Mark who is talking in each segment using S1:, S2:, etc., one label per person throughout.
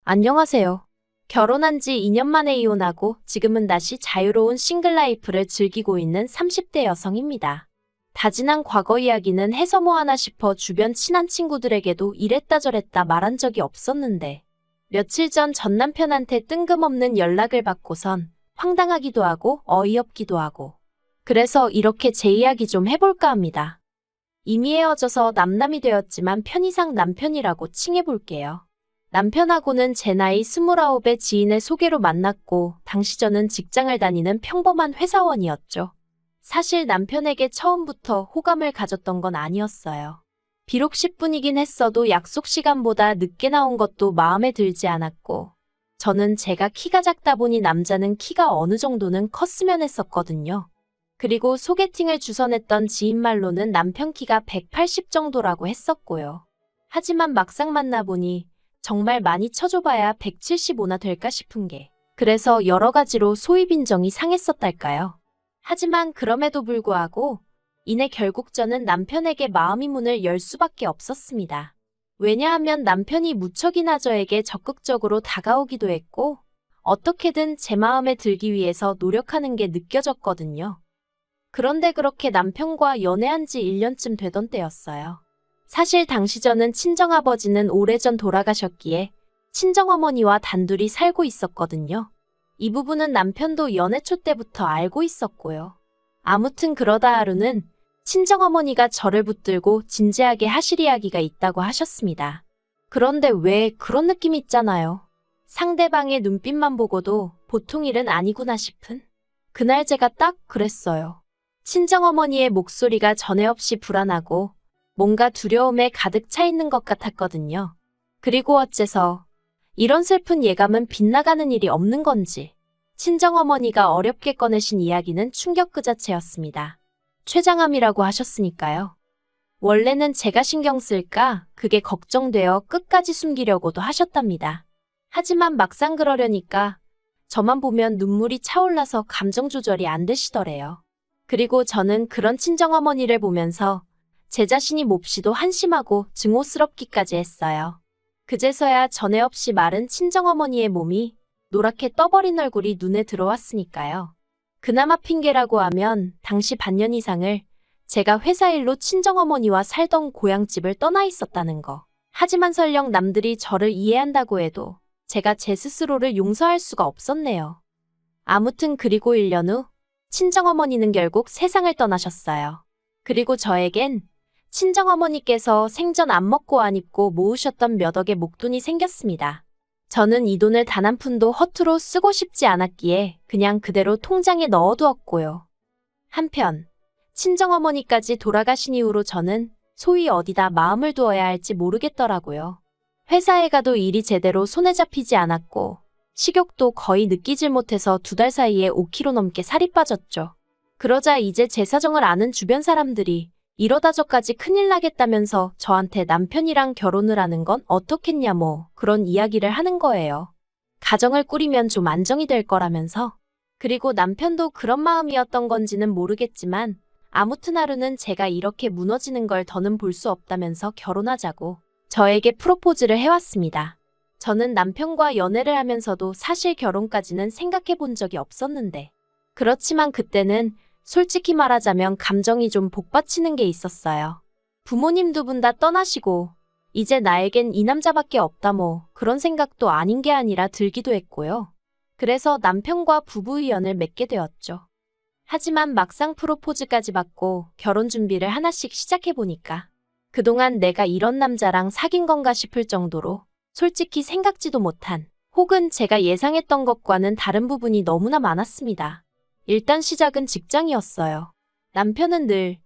S1: 안녕하세요. 결혼한 지 2년 만에 이혼하고 지금은 다시 자유로운 싱글 라이프를 즐기고 있는 30대 여성입니다. 다진한 과거 이야기는 해서 뭐하나 싶어 주변 친한 친구들에게도 이랬다 저랬다 말한 적이 없었는데 며칠 전 남편한테 뜬금없는 연락을 받고선 황당하기도 하고 어이없기도 하고 그래서 이렇게 제 이야기 좀 해볼까 합니다. 이미 헤어져서 남남이 되었지만 편의상 남편이라고 칭해볼게요. 남편하고는 제 나이 29의 지인의 소개로 만났고 당시 저는 직장을 다니는 평범한 회사원이었죠. 사실 남편에게 처음부터 호감을 가졌던 건 아니었어요. 비록 10분이긴 했어도 약속 시간보다 늦게 나온 것도 마음에 들지 않았고 저는 제가 키가 작다 보니 남자는 키가 어느 정도는 컸으면 했었거든요. 그리고 소개팅을 주선했던 지인 말로는 남편 키가 180 정도라고 했었고요. 하지만 막상 만나보니 정말 많이 쳐줘봐야 175나 될까 싶은 게 그래서 여러 가지로 소위빈정이 상했었달까요. 하지만 그럼에도 불구하고 이내 결국 저는 남편에게 마음의 문을 열 수밖에 없었습니다. 왜냐하면 남편이 무척이나 저에게 적극적으로 다가오기도 했고 어떻게든 제 마음에 들기 위해서 노력하는 게 느껴졌거든요. 그런데 그렇게 남편과 연애한 지 1년쯤 되던 때였어요. 사실 당시 저는 친정아버지는 오래전 돌아가셨기에 친정어머니와 단둘이 살고 있었거든요. 이 부분은 남편도 연애 초 때부터 알고 있었고요. 아무튼 그러다 하루는 친정어머니가 저를 붙들고 진지하게 하실 이야기가 있다고 하셨습니다. 그런데 왜 그런 느낌 있잖아요. 상대방의 눈빛만 보고도 보통 일은 아니구나 싶은? 그날 제가 딱 그랬어요. 친정어머니의 목소리가 전에 없이 불안하고 뭔가 두려움에 가득 차 있는 것 같았거든요. 그리고 어째서 이런 슬픈 예감은 빗나가는 일이 없는 건지 친정어머니가 어렵게 꺼내신 이야기는 충격 그 자체였습니다. 췌장암이라고 하셨으니까요. 원래는 제가 신경 쓸까 그게 걱정되어 끝까지 숨기려고도 하셨답니다. 하지만 막상 그러려니까 저만 보면 눈물이 차올라서 감정 조절이 안 되시더래요. 그리고 저는 그런 친정어머니를 보면서 제 자신이 몹시도 한심하고 증오스럽기까지 했어요. 그제서야 전에 없이 마른 친정어머니의 몸이 노랗게 떠버린 얼굴이 눈에 들어왔으니까요. 그나마 핑계라고 하면 당시 반년 이상을 제가 회사 일로 친정어머니와 살던 고향집을 떠나 있었다는 거. 하지만 설령 남들이 저를 이해한다고 해도 제가 제 스스로를 용서할 수가 없었네요. 아무튼 그리고 1년 후 친정어머니는 결국 세상을 떠나셨어요. 그리고 저에겐 친정어머니께서 생전 안 먹고 안 입고 모으셨던 몇 억의 목돈이 생겼습니다. 저는 이 돈을 단 한 푼도 허투루 쓰고 싶지 않았기에 그냥 그대로 통장에 넣어두었고요. 한편 친정어머니까지 돌아가신 이후로 저는 소위 어디다 마음을 두어야 할지 모르겠더라고요. 회사에 가도 일이 제대로 손에 잡히지 않았고 식욕도 거의 느끼질 못해서 2달 사이에 5kg 넘게 살이 빠졌죠. 그러자 이제 제 사정을 아는 주변 사람들이 이러다 저까지 큰일 나겠다면서 저한테 남편이랑 결혼을 하는 건 어떻겠냐 그런 이야기를 하는 거예요. 가정을 꾸리면 좀 안정이 될 거라면서. 그리고 남편도 그런 마음이었던 건지는 모르겠지만 아무튼 하루는 제가 이렇게 무너지는 걸 더는 볼 수 없다면서 결혼하자고 저에게 프로포즈를 해왔습니다. 저는 남편과 연애를 하면서도 사실 결혼까지는 생각해 본 적이 없었는데 그렇지만 그때는 솔직히 말하자면 감정이 좀 복받치는 게 있었어요. 부모님 2분 다 떠나시고 이제 나에겐 이 남자밖에 없다 그런 생각도 아닌 게 아니라 들기도 했고요. 그래서 남편과 부부의연을 맺게 되었죠. 하지만 막상 프로포즈까지 받고 결혼 준비를 하나씩 시작해보니까 그동안 내가 이런 남자랑 사귄 건가 싶을 정도로 솔직히 생각지도 못한 혹은 제가 예상했던 것과는 다른 부분이 너무나 많았습니다. 일단 시작은 직장이었어요. 남편은 늘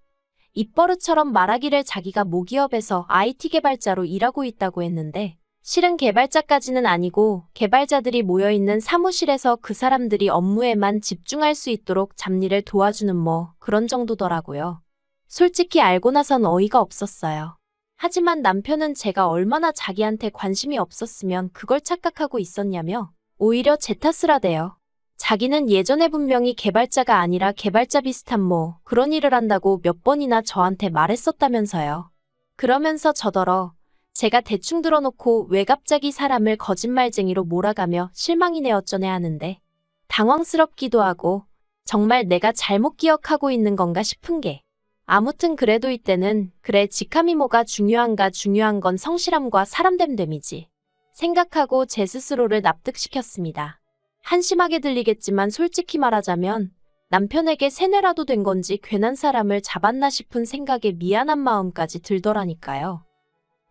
S1: 입버릇처럼 말하기를 자기가 모기업에서 IT 개발자로 일하고 있다고 했는데 실은 개발자까지는 아니고 개발자들이 모여있는 사무실에서 그 사람들이 업무에만 집중할 수 있도록 잡일을 도와주는 그런 정도더라고요. 솔직히 알고 나선 어이가 없었어요. 하지만 남편은 제가 얼마나 자기한테 관심이 없었으면 그걸 착각하고 있었냐며 오히려 제 탓을 하대요. 자기는 예전에 분명히 개발자가 아니라 개발자 비슷한 그런 일을 한다고 몇 번이나 저한테 말했었다면서요. 그러면서 저더러 제가 대충 들어놓고 왜 갑자기 사람을 거짓말쟁이로 몰아가며 실망이네 어쩌네 하는데 당황스럽기도 하고 정말 내가 잘못 기억하고 있는 건가 싶은 게 아무튼 그래도 이때는 그래 직함이 뭐가 중요한가 중요한 건 성실함과 사람됨됨이지 생각하고 제 스스로를 납득시켰습니다. 한심하게 들리겠지만 솔직히 말하자면 남편에게 세뇌라도 된 건지 괜한 사람을 잡았나 싶은 생각에 미안한 마음까지 들더라니까요.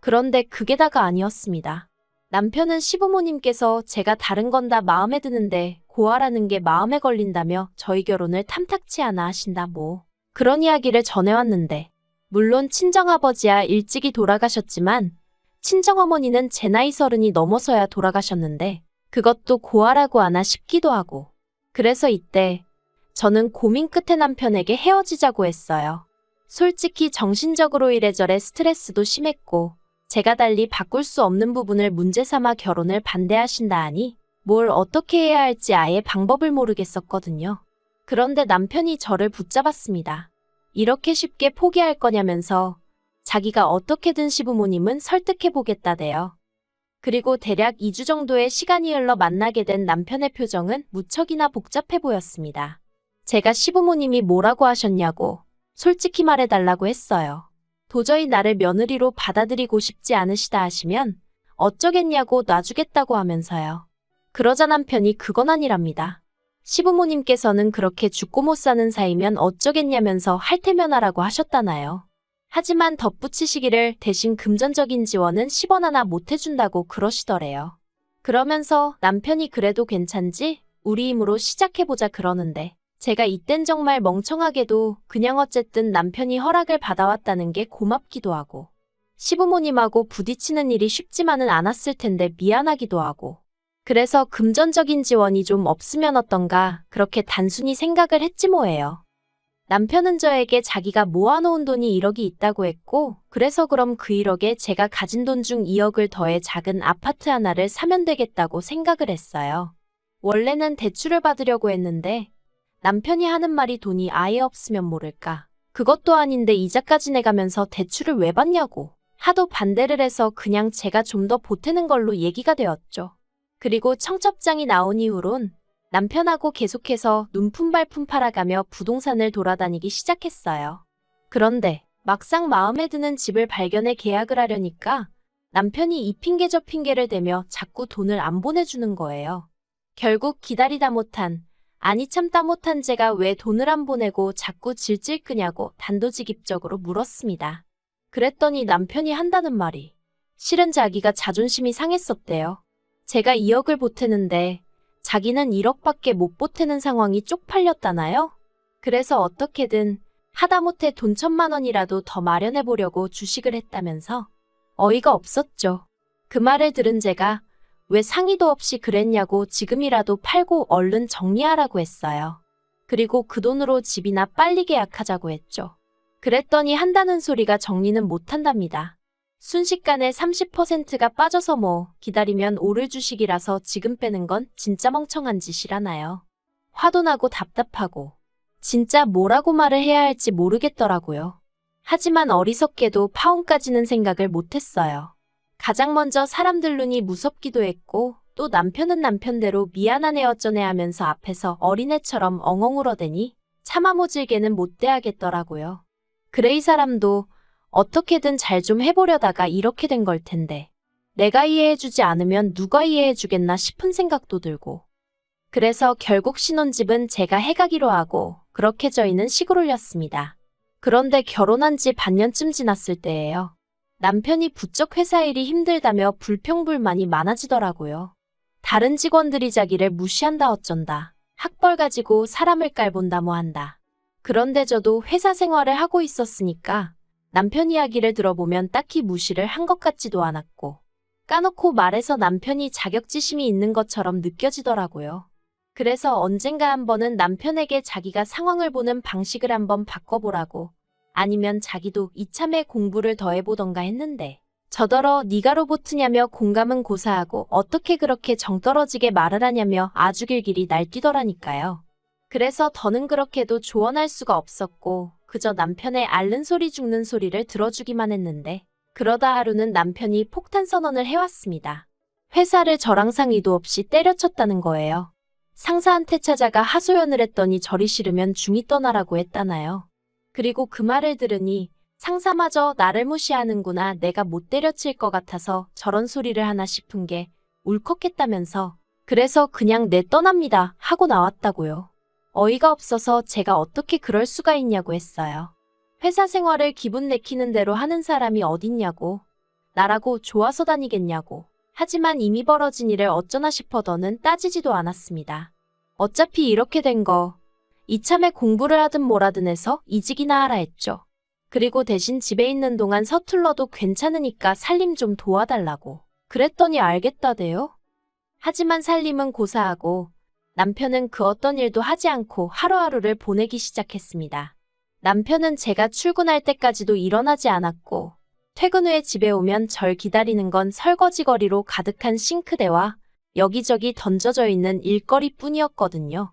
S1: 그런데 그게 다가 아니었습니다. 남편은 시부모님께서 제가 다른 건 다 마음에 드는데 고아라는 게 마음에 걸린다며 저희 결혼을 탐탁치 않아 하신다 뭐 그런 이야기를 전해왔는데 물론 친정아버지야 일찍이 돌아가셨지만 친정어머니는 제 나이 30이 넘어서야 돌아가셨는데 그것도 고아라고 하나 싶기도 하고 그래서 이때 저는 고민 끝에 남편에게 헤어지자고 했어요. 솔직히 정신적으로 이래저래 스트레스도 심했고 제가 달리 바꿀 수 없는 부분을 문제 삼아 결혼을 반대하신다 하니 뭘 어떻게 해야 할지 아예 방법을 모르겠었거든요. 그런데 남편이 저를 붙잡았습니다. 이렇게 쉽게 포기할 거냐면서 자기가 어떻게든 시부모님은 설득해보겠다대요. 그리고 대략 2주 정도의 시간이 흘러 만나게 된 남편의 표정은 무척이나 복잡해 보였습니다. 제가 시부모님이 뭐라고 하셨냐고 솔직히 말해달라고 했어요. 도저히 나를 며느리로 받아들이고 싶지 않으시다 하시면 어쩌겠냐고 놔주겠다고 하면서요. 그러자 남편이 그건 아니랍니다. 시부모님께서는 그렇게 죽고 못 사는 사이면 어쩌겠냐면서 할 테면 하라고 하셨다나요. 하지만 덧붙이시기를 대신 금전적인 지원은 10원 하나 못 해준다고 그러시더래요. 그러면서 남편이 그래도 괜찮지? 우리 힘으로 시작해보자 그러는데 제가 이땐 정말 멍청하게도 그냥 어쨌든 남편이 허락을 받아왔다는 게 고맙기도 하고 시부모님하고 부딪히는 일이 쉽지만은 않았을 텐데 미안하기도 하고 그래서 금전적인 지원이 좀 없으면 어떤가 그렇게 단순히 생각을 했지 뭐예요. 남편은 저에게 자기가 모아놓은 돈이 1억이 있다고 했고 그래서 그럼 그 1억에 제가 가진 돈 중 2억을 더해 작은 아파트 하나를 사면 되겠다고 생각을 했어요. 원래는 대출을 받으려고 했는데 남편이 하는 말이 돈이 아예 없으면 모를까. 그것도 아닌데 이자까지 내가면서 대출을 왜 받냐고. 하도 반대를 해서 그냥 제가 좀 더 보태는 걸로 얘기가 되었죠. 그리고 청첩장이 나온 이후론 남편하고 계속해서 눈품발품 팔아가며 부동산을 돌아다니기 시작했어요. 그런데 막상 마음에 드는 집을 발견해 계약을 하려니까 남편이 이 핑계 저 핑계를 대며 자꾸 돈을 안 보내주는 거예요. 결국 기다리다 못한 아니 참다 못한 제가 왜 돈을 안 보내고 자꾸 질질 끄냐고 단도직입적으로 물었습니다. 그랬더니 남편이 한다는 말이 실은 자기가 자존심이 상했었대요. 제가 2억을 보태는데 자기는 1억밖에 못 보태는 상황이 쪽팔렸다나요? 그래서 어떻게든 하다못해 돈 1,000만 원이라도 더 마련해보려고 주식을 했다면서 어이가 없었죠. 그 말을 들은 제가 왜 상의도 없이 그랬냐고 지금이라도 팔고 얼른 정리하라고 했어요. 그리고 그 돈으로 집이나 빨리 계약하자고 했죠. 그랬더니 한다는 소리가 정리는 못한답니다. 순식간에 30%가 빠져서 뭐 기다리면 오를 주식이라서 지금 빼는 건 진짜 멍청한 짓이라나요. 화도 나고 답답하고 진짜 뭐라고 말을 해야 할지 모르겠더라고요. 하지만 어리석게도 파혼까지는 생각을 못했어요. 가장 먼저 사람들 눈이 무섭기도 했고 또 남편은 남편대로 미안하네 어쩌네 하면서 앞에서 어린애처럼 엉엉 울어대니 차마 모질게는 못 대하겠더라고요. 그래 이 사람도 어떻게든 잘 좀 해보려다가 이렇게 된 걸 텐데 내가 이해해주지 않으면 누가 이해해주겠나 싶은 생각도 들고 그래서 결국 신혼집은 제가 해가기로 하고 그렇게 저희는 시골을였습니다. 그런데 결혼한 지 반년쯤 지났을 때예요. 남편이 부쩍 회사 일이 힘들다며 불평불만이 많아지더라고요. 다른 직원들이 자기를 무시한다 어쩐다. 학벌 가지고 사람을 깔본다 뭐 한다. 그런데 저도 회사 생활을 하고 있었으니까 남편 이야기를 들어보면 딱히 무시를 한 것 같지도 않았고 까놓고 말해서 남편이 자격지심이 있는 것처럼 느껴지더라고요. 그래서 언젠가 한 번은 남편에게 자기가 상황을 보는 방식을 한번 바꿔보라고 아니면 자기도 이참에 공부를 더 해보던가 했는데 저더러 네가 로봇이냐며 공감은 고사하고 어떻게 그렇게 정떨어지게 말을 하냐며 아주 길길이 날뛰더라니까요. 그래서 더는 그렇게도 조언할 수가 없었고 그저 남편의 앓는 소리 죽는 소리를 들어주기만 했는데 그러다 하루는 남편이 폭탄 선언을 해왔습니다. 회사를 저랑 상의도 없이 때려쳤다는 거예요. 상사한테 찾아가 하소연을 했더니 저리 싫으면 중이 떠나라고 했다나요. 그리고 그 말을 들으니 상사마저 나를 무시하는구나, 내가 못 때려칠 것 같아서 저런 소리를 하나 싶은 게 울컥했다면서, 그래서 그냥 내 떠납니다 하고 나왔다고요. 어이가 없어서 제가 어떻게 그럴 수가 있냐고 했어요. 회사 생활을 기분 내키는 대로 하는 사람이 어딨냐고, 나라고 좋아서 다니겠냐고. 하지만 이미 벌어진 일을 어쩌나 싶어 더는 따지지도 않았습니다. 어차피 이렇게 된 거 이참에 공부를 하든 뭐라든 해서 이직이나 하라 했죠. 그리고 대신 집에 있는 동안 서툴러도 괜찮으니까 살림 좀 도와달라고. 그랬더니 알겠다대요. 하지만 살림은 고사하고 남편은 그 어떤 일도 하지 않고 하루하루를 보내기 시작했습니다. 남편은 제가 출근할 때까지도 일어나지 않았고 퇴근 후에 집에 오면 절 기다리는 건 설거지거리로 가득한 싱크대와 여기저기 던져져 있는 일거리 뿐이었거든요.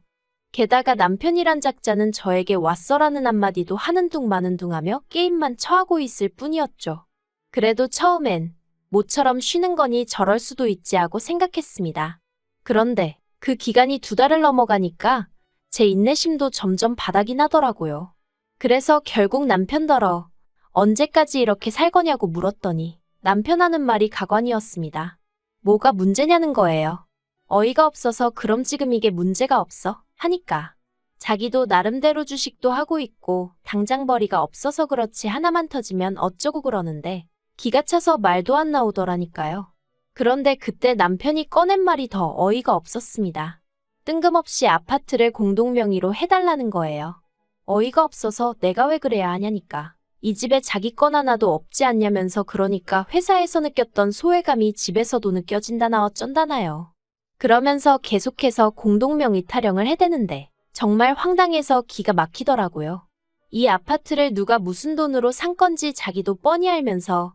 S1: 게다가 남편이란 작자는 저에게 왔어라는 한마디도 하는 둥 마는 둥 하며 게임만 처하고 있을 뿐이었죠. 그래도 처음엔 모처럼 쉬는 거니 저럴 수도 있지 하고 생각했습니다. 그런데 그 기간이 2달을 넘어가니까 제 인내심도 점점 바닥이 나더라고요. 그래서 결국 남편더러 언제까지 이렇게 살 거냐고 물었더니 남편 하는 말이 가관이었습니다. 뭐가 문제냐는 거예요. 어이가 없어서 그럼 지금 이게 문제가 없어? 하니까. 자기도 나름대로 주식도 하고 있고 당장 벌이가 없어서 그렇지 하나만 터지면 어쩌고 그러는데 기가 차서 말도 안 나오더라니까요. 그런데 그때 남편이 꺼낸 말이 더 어이가 없었습니다. 뜬금없이 아파트를 공동명의로 해달라는 거예요. 어이가 없어서 내가 왜 그래야 하냐니까. 이 집에 자기 건 하나도 없지 않냐면서, 그러니까 회사에서 느꼈던 소외감이 집에서도 느껴진다나 어쩐다나요. 그러면서 계속해서 공동명의 타령을 해대는데 정말 황당해서 기가 막히더라고요. 이 아파트를 누가 무슨 돈으로 산 건지 자기도 뻔히 알면서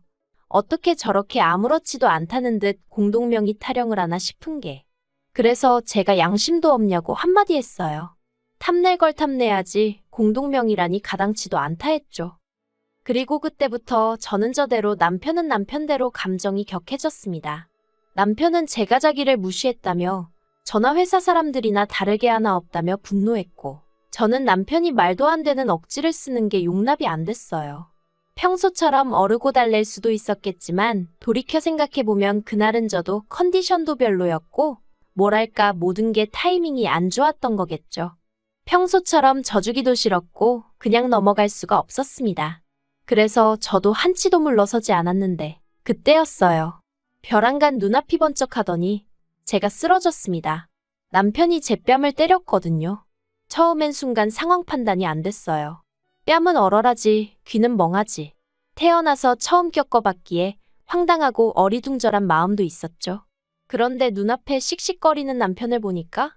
S1: 어떻게 저렇게 아무렇지도 않다는 듯 공동명의 타령을 하나 싶은 게. 그래서 제가 양심도 없냐고 한마디 했어요. 탐낼 걸 탐내야지 공동명의라니 가당치도 않다 했죠. 그리고 그때부터 저는 저대로 남편은 남편대로 감정이 격해졌습니다. 남편은 제가 자기를 무시했다며 저나 회사 사람들이나 다르게 하나 없다며 분노했고, 저는 남편이 말도 안 되는 억지를 쓰는 게 용납이 안 됐어요. 평소처럼 어르고 달랠 수도 있었겠지만 돌이켜 생각해보면 그날은 저도 컨디션도 별로였고 뭐랄까 모든 게 타이밍이 안 좋았던 거겠죠. 평소처럼 져주기도 싫었고 그냥 넘어갈 수가 없었습니다. 그래서 저도 한치도 물러서지 않았는데 그때였어요. 벼랑간 눈앞이 번쩍하더니 제가 쓰러졌습니다. 남편이 제 뺨을 때렸거든요. 처음엔 순간 상황 판단이 안 됐어요. 뺨은 얼얼하지 귀는 멍하지. 태어나서 처음 겪어봤기에 황당하고 어리둥절한 마음도 있었죠. 그런데 눈앞에 씩씩거리는 남편을 보니까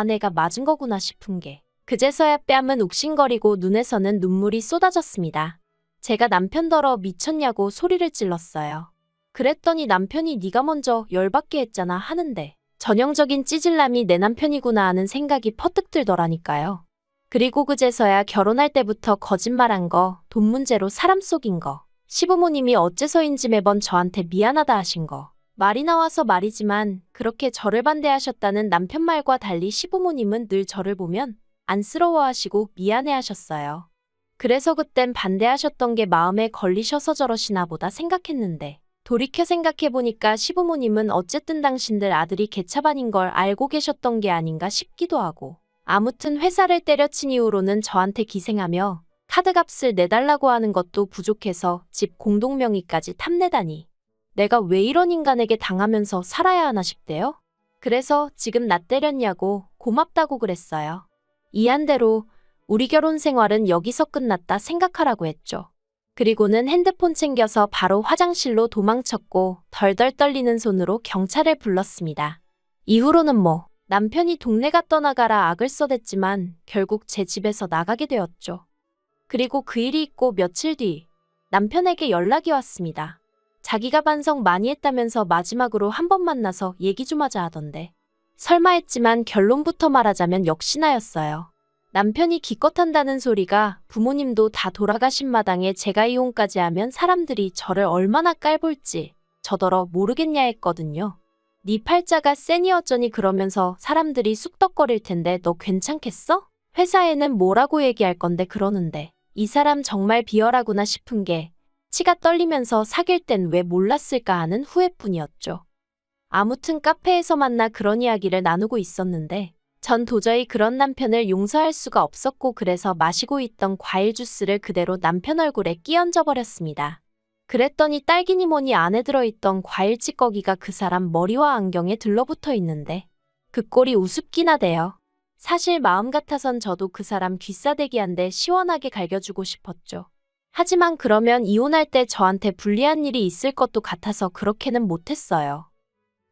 S1: 내가 맞은 거구나 싶은 게 그제서야 뺨은 욱신거리고 눈에서는 눈물이 쏟아졌습니다. 제가 남편더러 미쳤냐고 소리를 질렀어요. 그랬더니 남편이 네가 먼저 열받게 했잖아 하는데 전형적인 찌질남이 내 남편이구나 하는 생각이 퍼뜩 들더라니까요. 그리고 그제서야 결혼할 때부터 거짓말한 거, 돈 문제로 사람 속인 거, 시부모님이 어째서인지 매번 저한테 미안하다 하신 거, 말이 나와서 말이지만 그렇게 저를 반대하셨다는 남편 말과 달리 시부모님은 늘 저를 보면 안쓰러워하시고 미안해하셨어요. 그래서 그땐 반대하셨던 게 마음에 걸리셔서 저러시나 보다 생각했는데 돌이켜 생각해보니까 시부모님은 어쨌든 당신들 아들이 개차반인 걸 알고 계셨던 게 아닌가 싶기도 하고, 아무튼 회사를 때려친 이후로는 저한테 기생하며 카드값을 내달라고 하는 것도 부족해서 집 공동명의까지 탐내다니 내가 왜 이런 인간에게 당하면서 살아야 하나 싶대요. 그래서 지금 나 때렸냐고 고맙다고 그랬어요. 이한대로 우리 결혼 생활은 여기서 끝났다 생각하라고 했죠. 그리고는 핸드폰 챙겨서 바로 화장실로 도망쳤고 덜덜 떨리는 손으로 경찰을 불렀습니다. 이후로는 남편이 동네가 떠나가라 악을 써댔지만 결국 제 집에서 나가게 되었죠. 그리고 그 일이 있고 며칠 뒤 남편에게 연락이 왔습니다. 자기가 반성 많이 했다면서 마지막으로 한 번 만나서 얘기 좀 하자 하던데 설마 했지만 결론부터 말하자면 역시나였어요. 남편이 기껏 한다는 소리가 부모님도 다 돌아가신 마당에 제가 이혼까지 하면 사람들이 저를 얼마나 깔볼지 저더러 모르겠냐 했거든요. 네 팔자가 세니 어쩌니 그러면서 사람들이 쑥덕거릴 텐데 너 괜찮겠어? 회사에는 뭐라고 얘기할 건데 그러는데 이 사람 정말 비열하구나 싶은 게 치가 떨리면서 사귈 땐 왜 몰랐을까 하는 후회뿐이었죠. 아무튼 카페에서 만나 그런 이야기를 나누고 있었는데 전 도저히 그런 남편을 용서할 수가 없었고 그래서 마시고 있던 과일 주스를 그대로 남편 얼굴에 끼얹어 버렸습니다. 그랬더니 딸기니 뭐니 안에 들어있던 과일 찌꺼기가 그 사람 머리와 안경에 들러붙어 있는데 그 꼴이 우습기나 돼요. 사실 마음 같아선 저도 그 사람 귀싸대기 한 대 시원하게 갈겨주고 싶었죠. 하지만 그러면 이혼할 때 저한테 불리한 일이 있을 것도 같아서 그렇게는 못했어요.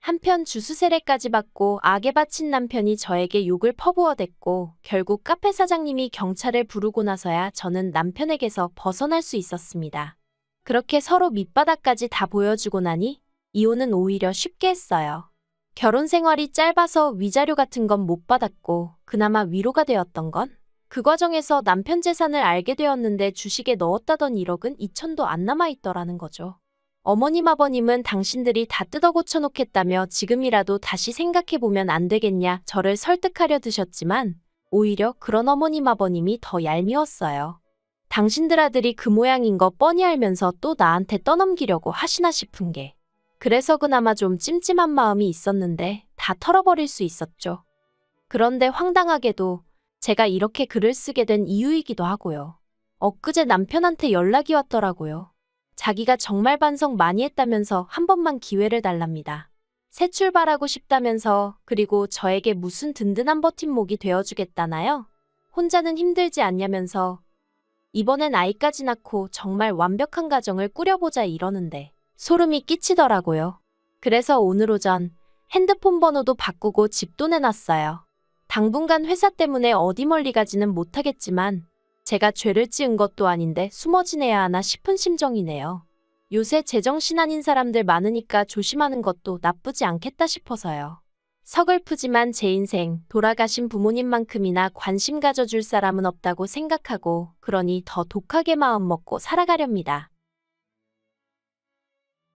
S1: 한편 주수 세례까지 받고 악에 바친 남편이 저에게 욕을 퍼부어댔고 결국 카페 사장님이 경찰을 부르고 나서야 저는 남편에게서 벗어날 수 있었습니다. 그렇게 서로 밑바닥까지 다 보여주고 나니 이혼은 오히려 쉽게 했어요. 결혼 생활이 짧아서 위자료 같은 건 못 받았고 그나마 위로가 되었던 건 그 과정에서 남편 재산을 알게 되었는데 주식에 넣었다던 1억은 2천도 안 남아있더라는 거죠. 어머님 아버님은 당신들이 다 뜯어 고쳐놓겠다며 지금이라도 다시 생각해보면 안 되겠냐 저를 설득하려 드셨지만 오히려 그런 어머님 아버님이 더 얄미웠어요. 당신들 아들이 그 모양인 거 뻔히 알면서 또 나한테 떠넘기려고 하시나 싶은 게 그래서 그나마 좀 찜찜한 마음이 있었는데 다 털어버릴 수 있었죠. 그런데 황당하게도 제가 이렇게 글을 쓰게 된 이유이기도 하고요. 엊그제 남편한테 연락이 왔더라고요. 자기가 정말 반성 많이 했다면서 한 번만 기회를 달랍니다. 새 출발하고 싶다면서 그리고 저에게 무슨 든든한 버팀목이 되어주겠다나요? 혼자는 힘들지 않냐면서 이번엔 아이까지 낳고 정말 완벽한 가정을 꾸려보자 이러는데 소름이 끼치더라고요. 그래서 오늘 오전 핸드폰 번호도 바꾸고 집도 내놨어요. 당분간 회사 때문에 어디 멀리 가지는 못하겠지만 제가 죄를 지은 것도 아닌데 숨어 지내야 하나 싶은 심정이네요. 요새 제정신 아닌 사람들 많으니까 조심하는 것도 나쁘지 않겠다 싶어서요. 서글프지만 제 인생 돌아가신 부모님만큼이나 관심 가져줄 사람은 없다고 생각하고 그러니 더 독하게 마음 먹고 살아가렵니다.